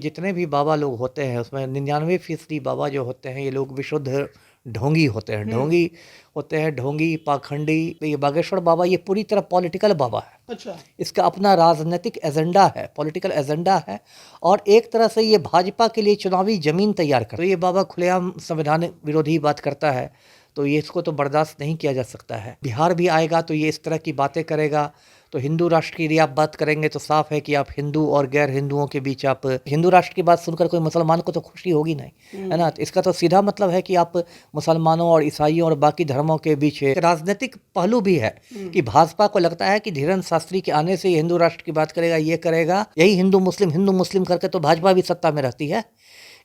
जितने भी बाबा लोग होते हैं उसमें 99% बाबा जो होते हैं ये लोग विशुद्ध ढोंगी होते हैं। ढोंगी पाखंडी। तो ये बागेश्वर बाबा ये पूरी तरह पॉलिटिकल बाबा है। अच्छा। इसका अपना राजनीतिक एजेंडा है, पॉलिटिकल एजेंडा है, और एक तरह से ये भाजपा के लिए चुनावी जमीन तैयार कर। तो ये बाबा खुलेआम संविधान विरोधी बात करता है, तो ये इसको तो बर्दाश्त नहीं किया जा सकता है। बिहार भी आएगा तो ये इस तरह की बातें करेगा। तो हिंदू राष्ट्र की यदि आप बात करेंगे तो साफ है कि आप हिंदू और गैर हिंदुओं के बीच, आप हिंदू राष्ट्र की बात सुनकर कोई मुसलमान को तो खुशी होगी नहीं, है ना। तो इसका तो सीधा मतलब है कि आप मुसलमानों और ईसाइयों और बाकी धर्मों के बीच एक राजनीतिक पहलू भी है कि भाजपा को लगता है कि धीरेन्द्र शास्त्री के आने से ये हिंदू राष्ट्र की बात करेगा, ये करेगा। यही हिंदू मुस्लिम करके तो भाजपा भी सत्ता में रहती है।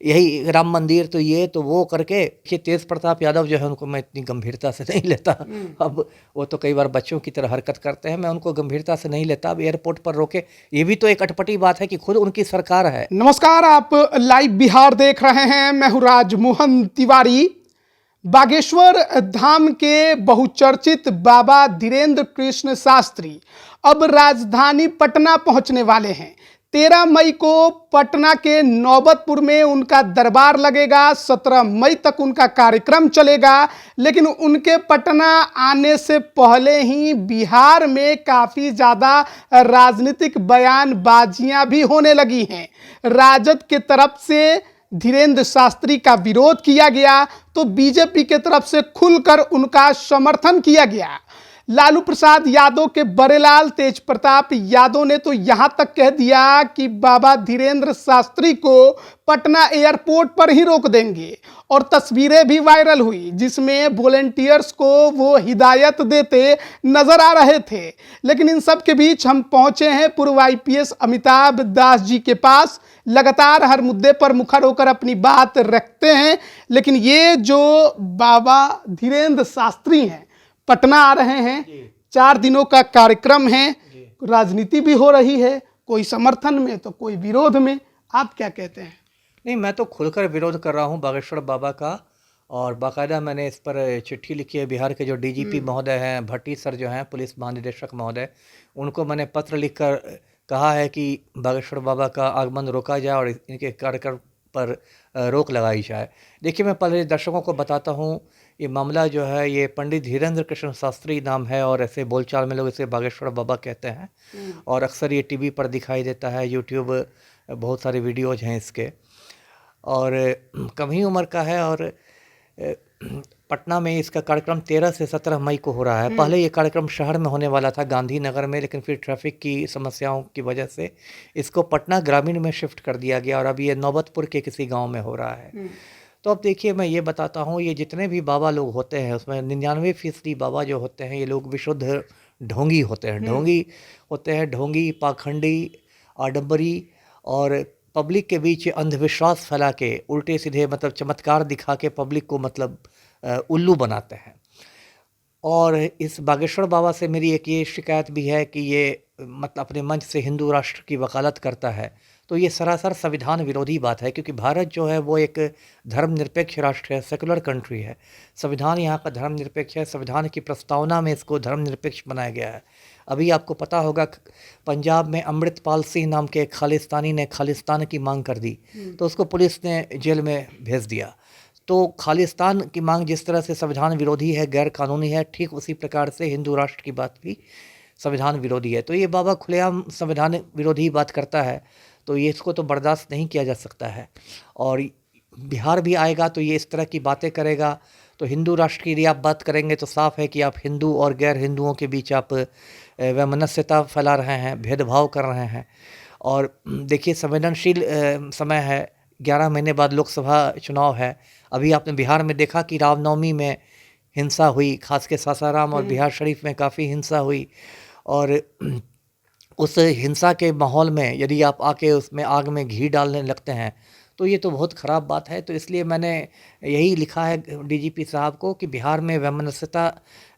यही राम मंदिर तो ये तो वो करके कि तेज प्रताप यादव जो है उनको मैं इतनी गंभीरता से नहीं लेता। अब वो तो कई बार बच्चों की तरह हरकत करते हैं, मैं उनको गंभीरता से नहीं लेता। अब एयरपोर्ट पर रोके, ये भी तो एक अटपटी बात है कि खुद उनकी सरकार है। नमस्कार, आप लाइव बिहार देख रहे हैं। मैं हूं राजमोहन तिवारी। बागेश्वर धाम के बहुचर्चित बाबा धीरेन्द्र कृष्ण शास्त्री अब राजधानी पटना पहुंचने वाले हैं। 13 मई को पटना के नौबतपुर में उनका दरबार लगेगा। 17 मई तक उनका कार्यक्रम चलेगा। लेकिन उनके पटना आने से पहले ही बिहार में काफ़ी ज़्यादा राजनीतिक बयानबाजियां भी होने लगी हैं। राजद के तरफ से धीरेन्द्र शास्त्री का विरोध किया गया तो बीजेपी के तरफ से खुलकर उनका समर्थन किया गया। लालू प्रसाद यादव के बड़ेलाल तेज प्रताप यादव ने तो यहां तक कह दिया कि बाबा धीरेन्द्र शास्त्री को पटना एयरपोर्ट पर ही रोक देंगे। और तस्वीरें भी वायरल हुई जिसमें वॉलेंटियर्स को वो हिदायत देते नजर आ रहे थे। लेकिन इन सब के बीच हम पहुंचे हैं पूर्व IPS अमिताभ दास जी के पास। लगातार हर मुद्दे पर मुखर होकर अपनी बात रखते हैं। लेकिन ये जो बाबा धीरेन्द्र शास्त्री हैं, पटना आ रहे हैं, 4 दिनों का कार्यक्रम है, राजनीति भी हो रही है, कोई समर्थन में तो कोई विरोध में। आप क्या कहते हैं? नहीं, मैं तो खुलकर विरोध कर रहा हूँ बागेश्वर बाबा का, और बाकायदा मैंने इस पर चिट्ठी लिखी है। बिहार के जो DGP महोदय हैं, भट्टी सर जो हैं, पुलिस महानिदेशक महोदय, उनको मैंने पत्र लिखकर कहा है कि बागेश्वर बाबा का आगमन रोका जाए और इनके कार्यक्रम पर रोक लगाई जाए। देखिए, मैं पहले दर्शकों को बताता हूँ, ये मामला जो है ये पंडित धीरेन्द्र कृष्ण शास्त्री नाम है, और ऐसे बोलचाल में लोग इसे बागेश्वर बाबा कहते हैं, और अक्सर ये TV पर दिखाई देता है, YouTube बहुत सारे वीडियोज हैं इसके, और कम ही उम्र का है। और पटना में इसका कार्यक्रम 13 से 17 मई को हो रहा है। पहले ये कार्यक्रम शहर में होने वाला था, गांधीनगर में, लेकिन फिर ट्रैफिक की समस्याओं की वजह से इसको पटना ग्रामीण में शिफ्ट कर दिया गया, और अभी ये नौबतपुर के किसी गांव में हो रहा है। तो अब देखिए, मैं ये बताता हूँ, ये जितने भी बाबा लोग होते हैं उसमें 99% बाबा जो होते हैं ये लोग विशुद्ध ढोंगी होते हैं। ढोंगी पाखंडी, आडम्बरी, और पब्लिक के बीच अंधविश्वास फैला के, उल्टे सीधे मतलब चमत्कार दिखा के पब्लिक को मतलब उल्लू बनाते हैं। और इस बागेश्वर बाबा से मेरी एक ये शिकायत भी है कि ये मतलब अपने मंच से हिंदू राष्ट्र की वकालत करता है। तो ये सरासर संविधान विरोधी बात है, क्योंकि भारत जो है वो एक धर्मनिरपेक्ष राष्ट्र है, सेकुलर कंट्री है। संविधान यहाँ का धर्मनिरपेक्ष है। संविधान की प्रस्तावना में इसको धर्मनिरपेक्ष बनाया गया है। अभी आपको पता होगा, पंजाब में अमृतपाल सिंह नाम के एक खालिस्तानी ने खालिस्तान की मांग कर दी, तो उसको पुलिस ने जेल में भेज दिया। तो खालिस्तान की मांग जिस तरह से संविधान विरोधी है, गैर कानूनी है, ठीक उसी प्रकार से हिंदू राष्ट्र की बात भी संविधान विरोधी है। तो ये बाबा खुलेआम संविधान विरोधी बात करता है, तो ये इसको तो बर्दाश्त नहीं किया जा सकता है। और बिहार भी आएगा तो ये इस तरह की बातें करेगा। तो हिंदू राष्ट्र की यदि आप बात करेंगे तो साफ है कि आप हिंदू और गैर हिंदुओं के बीच आप वैमनस्यता फैला रहे हैं, भेदभाव कर रहे हैं। और देखिए, संवेदनशील समय है, 11 महीने बाद लोकसभा चुनाव है। अभी आपने बिहार में देखा कि रामनवमी में हिंसा हुई, खास के सासाराम और बिहार शरीफ में काफ़ी हिंसा हुई। और उस हिंसा के माहौल में यदि आप आके उसमें आग में घी डालने लगते हैं तो ये तो बहुत ख़राब बात है। तो इसलिए मैंने यही लिखा है DGP साहब को कि बिहार में वैमनस्यता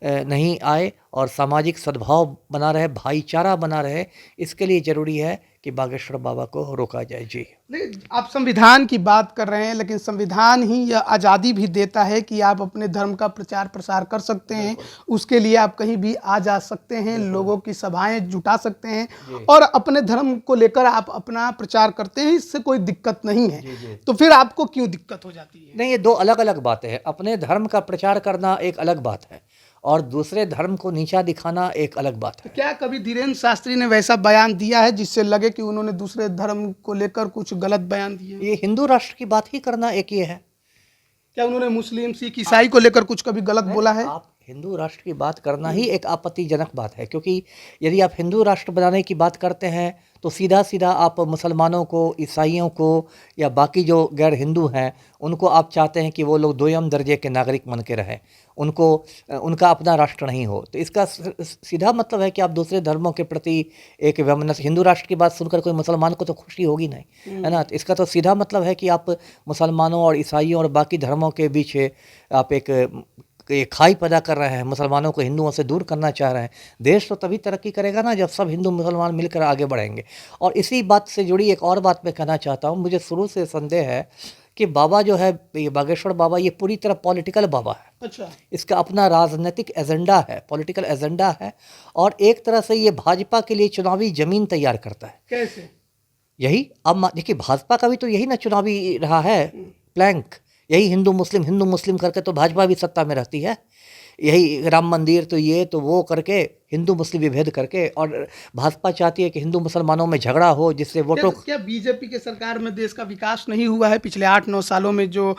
नहीं आए और सामाजिक सद्भाव बना रहे, भाईचारा बना रहे। इसके लिए ज़रूरी है कि बागेश्वर बाबा को रोका जाए। जी। लेकिन आप संविधान की बात कर रहे हैं, लेकिन संविधान ही यह आज़ादी भी देता है कि आप अपने धर्म का प्रचार प्रसार कर सकते हैं, उसके लिए आप कहीं भी आ जा सकते हैं, लोगों की सभाएं जुटा सकते हैं और अपने धर्म को लेकर आप अपना प्रचार करते हैं, इससे कोई दिक्कत नहीं है। तो फिर आपको क्यों दिक्कत हो जाती है? नहीं, ये दो अलग अलग बातें हैं। अपने धर्म का प्रचार करना एक अलग बात है और दूसरे धर्म को नीचा दिखाना एक अलग बात है। क्या कभी धीरेन्द्र शास्त्री ने वैसा बयान दिया है जिससे लगे कि उन्होंने दूसरे धर्म को लेकर कुछ गलत बयान दिए? ये हिंदू राष्ट्र की बात ही करना एक ये है। क्या उन्होंने मुस्लिम, सिख, ईसाई को लेकर कुछ कभी गलत बोला है? आप हिंदू राष्ट्र की बात करना ही एक आपत्तिजनक बात है, क्योंकि यदि आप हिंदू राष्ट्र बनाने की बात करते हैं तो सीधा सीधा आप मुसलमानों को, ईसाइयों को या बाकी जो गैर हिंदू हैं उनको आप चाहते हैं कि वो लोग दोयम दर्जे के नागरिक बन के रहें, उनको उनका अपना राष्ट्र नहीं हो। तो इसका सीधा मतलब है कि आप दूसरे धर्मों के प्रति एक वैमनस्य। हिंदू राष्ट्र की बात सुनकर कोई मुसलमान को तो खुशी होगी नहीं, है ना। तो इसका तो सीधा मतलब है कि आप मुसलमानों और ईसाइयों और बाकी धर्मों के बीच आप एक खाई पैदा कर रहे हैं, मुसलमानों को हिंदुओं से दूर करना चाह रहे हैं। देश तो तभी तरक्की करेगा ना जब सब हिंदू मुसलमान मिलकर आगे बढ़ेंगे। और इसी बात से जुड़ी एक और बात मैं कहना चाहता हूँ, मुझे शुरू से संदेह है कि बाबा जो है, ये बागेश्वर बाबा, ये पूरी तरह पॉलिटिकल बाबा है। अच्छा। इसका अपना राजनीतिक एजेंडा है, पॉलिटिकल एजेंडा है, और एक तरह से ये भाजपा के लिए चुनावी जमीन तैयार करता है। कैसे? यही अब देखिए, भाजपा का भी तो यही ना चुनावी रहा है प्लैंक, यही हिंदू मुस्लिम करके तो भाजपा भी सत्ता में रहती है। यही राम मंदिर तो ये तो वो करके, हिंदू मुस्लिम विभेद करके, और भाजपा चाहती है कि हिंदू मुसलमानों में झगड़ा हो जिससे वोटों। क्या बीजेपी के सरकार में देश का विकास नहीं हुआ है? पिछले 8-9 सालों में जो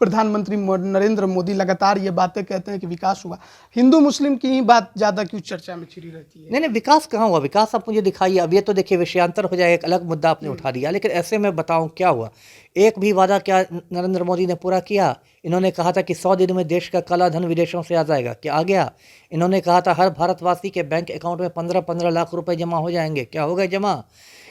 प्रधानमंत्री नरेंद्र मोदी लगातार ये बातें कहते हैं कि विकास हुआ, हिंदू मुस्लिम की ही बात ज़्यादा क्यों चर्चा में छिड़ी रहती है? नहीं, विकास कहाँ हुआ? विकास आप मुझे दिखाइए। अब ये तो देखिए विषयांतर हो जाए, एक अलग मुद्दा आपने उठा दिया, लेकिन ऐसे में बताऊं क्या हुआ। एक भी वादा क्या नरेंद्र मोदी ने पूरा किया? इन्होंने कहा था कि 100 दिन में देश का काला धन विदेशों से आ जाएगा, क्या आ गया? इन्होंने कहा था हर भारतवासी के बैंक अकाउंट में 15-15 लाख रुपए जमा हो जाएंगे, क्या हो गए जमा?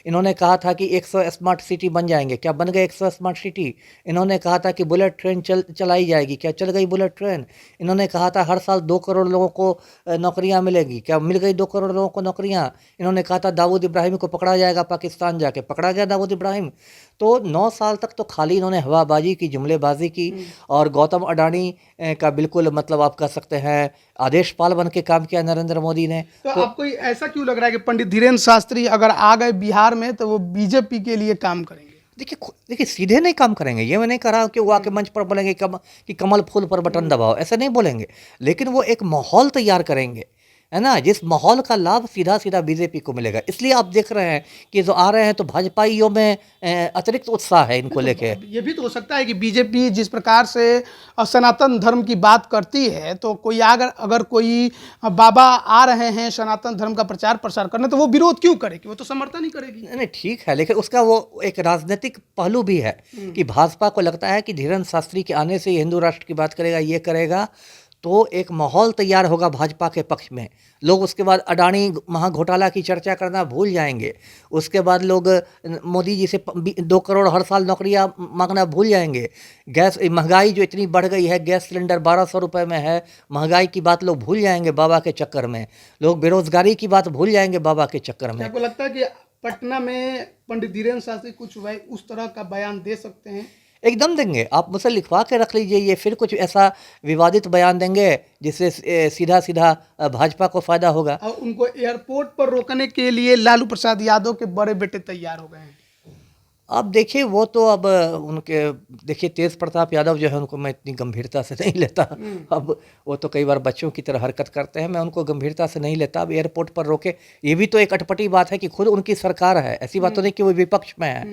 इन्होंने कहा था कि 100 स्मार्ट सिटी बन जाएंगे, क्या बन गए 100 स्मार्ट सिटी? इन्होंने कहा था कि बुलेट ट्रेन चलाई जाएगी, क्या चल गई बुलेट ट्रेन? इन्होंने कहा था हर साल 2 करोड़ लोगों को नौकरियां मिलेगी, क्या मिल गई 2 करोड़ लोगों को नौकरियां? इन्होंने कहा था दाऊद इब्राहिम को पकड़ा जाएगा, पाकिस्तान जाके पकड़ा गया दाऊद इब्राहिम। तो 9 साल तक तो खाली इन्होंने हवाबाजी की, जुमलेबाजी की, और गौतम अडानी का बिल्कुल मतलब आप कह सकते हैं आदेशपाल बन के काम किया नरेंद्र मोदी ने। तो आपको ऐसा क्यों लग रहा है कि पंडित धीरेन्द्र शास्त्री अगर आ गए बिहार में तो वो बीजेपी के लिए काम करेंगे? देखिए सीधे नहीं काम करेंगे, ये मैं नहीं कह रहा कि वो आके मंच पर बोलेंगे कि कमल फूल पर बटन दबाओ, ऐसा नहीं बोलेंगे, लेकिन वो एक माहौल तैयार करेंगे, है ना, जिस माहौल का लाभ सीधा सीधा बीजेपी को मिलेगा। इसलिए आप देख रहे हैं कि जो आ रहे हैं तो भाजपाइयों में अतिरिक्त उत्साह है इनको लेके। ये भी तो हो सकता है कि बीजेपी जिस प्रकार से सनातन धर्म की बात करती है, तो कोई अगर कोई बाबा आ रहे हैं सनातन धर्म का प्रचार प्रसार करने, तो वो विरोध क्यों करेगी? वो तो समर्थन ही करेगी। नहीं, ठीक है, लेकिन उसका वो एक राजनीतिक पहलू भी है कि भाजपा को लगता है कि धीरेन्द्र शास्त्री के आने से हिंदू राष्ट्र की बात करेगा, ये करेगा, तो एक माहौल तैयार होगा भाजपा के पक्ष में। लोग उसके बाद अडानी महाघोटाला की चर्चा करना भूल जाएंगे, उसके बाद लोग मोदी जी से 2 करोड़ हर साल नौकरियां मांगना भूल जाएंगे। गैस महंगाई जो इतनी बढ़ गई है, गैस सिलेंडर 1200 रुपये में है, महंगाई की बात लोग भूल जाएंगे बाबा के चक्कर में। लोग बेरोजगारी की बात भूल जाएंगे बाबा के चक्कर में। आपको लगता है कि पटना में पंडित धीरेन्द्र शास्त्री कुछ उस तरह का बयान दे सकते हैं? एकदम देंगे, आप मुझसे लिखवा के रख लीजिए, ये फिर कुछ ऐसा विवादित बयान देंगे जिससे सीधा सीधा भाजपा को फायदा होगा। और उनको एयरपोर्ट पर रोकने के लिए लालू प्रसाद यादव के बड़े बेटे तैयार हो गए हैं। अब देखिए वो तो अब उनके, देखिए तेज प्रताप यादव जो है उनको मैं इतनी गंभीरता से नहीं लेता। अब वो तो कई बार बच्चों की तरह हरकत करते हैं, मैं उनको गंभीरता से नहीं लेता। अब एयरपोर्ट पर रोके, ये भी तो एक अटपटी बात है कि खुद उनकी सरकार है, ऐसी बात तो नहीं कि वो विपक्ष में है,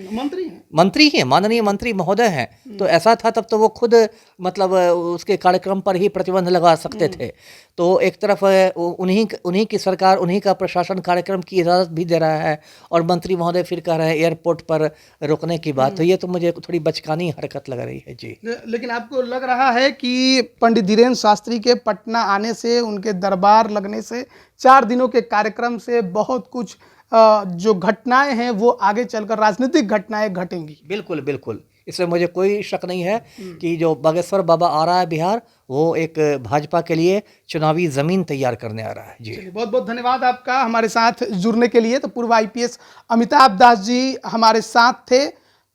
मंत्री हैं, माननीय मंत्री महोदय हैं। तो ऐसा था तब तो वो खुद मतलब उसके कार्यक्रम पर ही प्रतिबंध लगा सकते थे। तो एक तरफ उन्हीं की सरकार, उन्हीं का प्रशासन कार्यक्रम की इजाज़त भी दे रहा है, और मंत्री महोदय फिर कह रहे हैं एयरपोर्ट पर रोकने की बात। तो ये तो मुझे थोड़ी बचकानी हरकत लग रही है जी। लेकिन आपको लग रहा है कि पंडित धीरेन्द्र शास्त्री के पटना आने से, उनके दरबार लगने से, 4 दिनों के कार्यक्रम से बहुत कुछ जो घटनाएं हैं वो आगे चलकर राजनीतिक घटनाएं घटेंगी? बिल्कुल बिल्कुल, इसमें मुझे कोई शक नहीं है कि जो बागेश्वर बाबा आ रहा है बिहार, वो एक भाजपा के लिए चुनावी ज़मीन तैयार करने आ रहा है। जी, बहुत बहुत धन्यवाद आपका हमारे साथ जुड़ने के लिए। तो पूर्व आईपीएस अमिताभ दास जी हमारे साथ थे।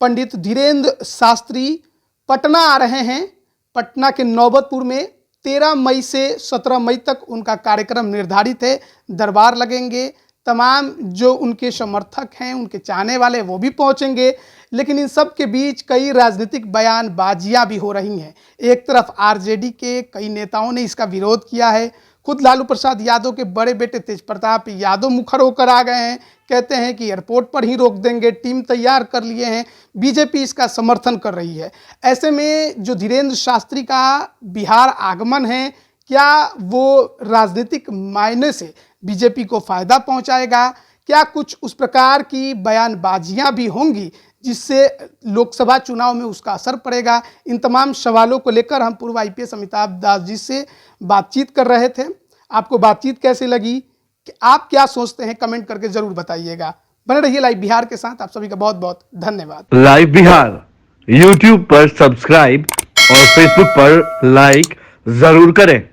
पंडित धीरेन्द्र शास्त्री पटना आ रहे हैं। पटना के नौबतपुर में 13 मई से 17 मई तक उनका कार्यक्रम निर्धारित है। दरबार लगेंगे, तमाम जो उनके समर्थक हैं, उनके चाहने वाले, वो भी पहुंचेंगे। लेकिन इन सब के बीच कई राजनीतिक बयानबाजियां भी हो रही हैं। एक तरफ आरजेडी के कई नेताओं ने इसका विरोध किया है। खुद लालू प्रसाद यादव के बड़े बेटे तेज प्रताप यादव मुखर होकर आ गए हैं, कहते हैं कि एयरपोर्ट पर ही रोक देंगे, टीम तैयार कर लिए हैं। बीजेपी इसका समर्थन कर रही है। ऐसे में जो धीरेन्द्र शास्त्री का बिहार आगमन है, क्या वो राजनीतिक मायने से बीजेपी को फायदा पहुंचाएगा? क्या कुछ उस प्रकार की बयानबाजियां भी होंगी जिससे लोकसभा चुनाव में उसका असर पड़ेगा? इन तमाम सवालों को लेकर हम पूर्व आईपीएस अमिताभ दास जी से बातचीत कर रहे थे। आपको बातचीत कैसे लगी, कि आप क्या सोचते हैं, कमेंट करके जरूर बताइएगा। बने रहिए लाइव बिहार के साथ। आप सभी का बहुत बहुत धन्यवाद। लाइव बिहार यूट्यूब पर सब्सक्राइब और फेसबुक पर लाइक जरूर करें।